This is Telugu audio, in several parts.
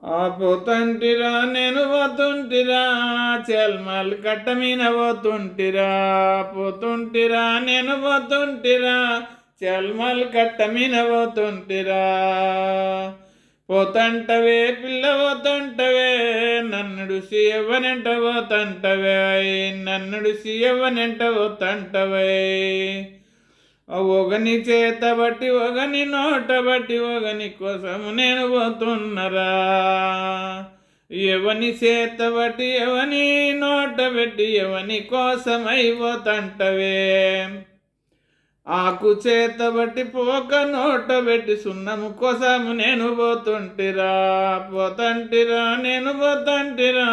పోతంటిరా నేను పోతుంటిరా చెల్మల్ కట్ట మీద పోతుంటిరా పోతుంటిరా నేను పోతుంటిరా చెల్మల్ కట్ట మీద పోతుంటిరా పోతంటవే పిల్ల పోతంటవే నన్నుడుసి ఎవనెంట పోతంటవే నన్నుడుసి ఎవనెంట పోతంటవే ఒకని చేత బట్టి ఒకని నోట బట్టి ఒకని కోసము నేను పోతున్నరా ఎవని చేత బట్టి ఎవని నోట పెట్టి ఎవని కోసమైపోతంటవే ఆకు చేత బట్టి పోక నోట పెట్టి సున్నము కోసము నేను పోతుంటిరా పోతంటిరా నేను పోతంటిరా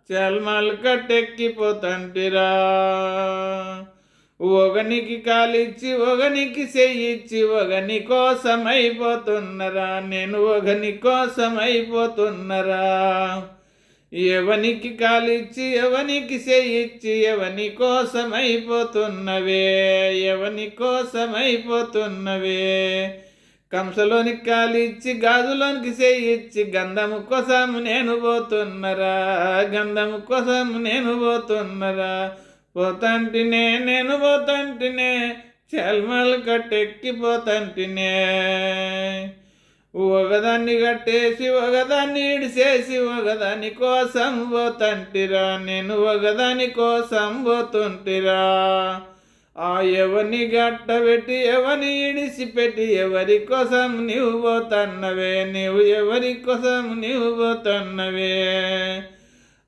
చల్మల్ కట్టెక్కిపోతంటిరా ఒకనికి కాలిచ్చి ఒకనికి చెయ్యిచ్చి ఒకని కోసమైపోతున్నరా నేను ఒకని కోసమైపోతున్నరా ఎవనికి కాలిచ్చి ఎవనికి చెయ్యిచ్చి ఎవని కోసమైపోతున్నవే ఎవని కోసమైపోతున్నవే కంసలోనికి కాలిచ్చి గాజులోనికి చెయ్యిచ్చి గంధము కోసము నేను పోతున్నరా గంధము కోసము నేను పోతున్నరా పోతంటినే నేను పోతంటినే చల్మల్ కట్టెక్కిపోతంటినే ఒకదాన్ని కట్టేసి ఒకదాన్ని ఇడిసేసి ఒకదాని కోసం పోతంటిరా నేను ఒకదాని కోసం పోతుంటిరా ఆ ఎవని గట్టబెట్టి ఎవని ఇడిసిపెట్టి ఎవరి కోసం నీవు పోతన్నవే నీవు ఎవరి కోసం నీవు పోతన్నవే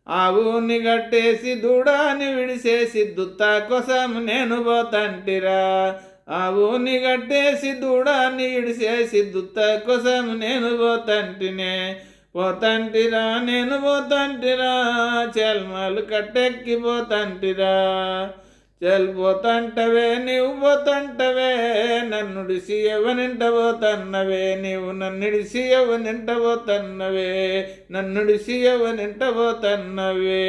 ఆవుని కట్టేసి దూడాని విడిసేసి దుత్తా కోసం నేను పోతంటిరా ఆవుని కట్టేసి దూడాన్ని ఇడిసేసి దుత్తా కోసం నేను పోతంటినే పోతంటిరా నేను పోతంటిరా చల్మలు కట్టెక్కిపోతంటిరా పోతంటవే నీవు పోతంటవే నన్నుడిసి ఎవనింట పోతన్నవే నీవు నన్నుడిసి ఎవనింట పోతన్నవే నన్నుడిసి ఎవనింట పోతన్నవే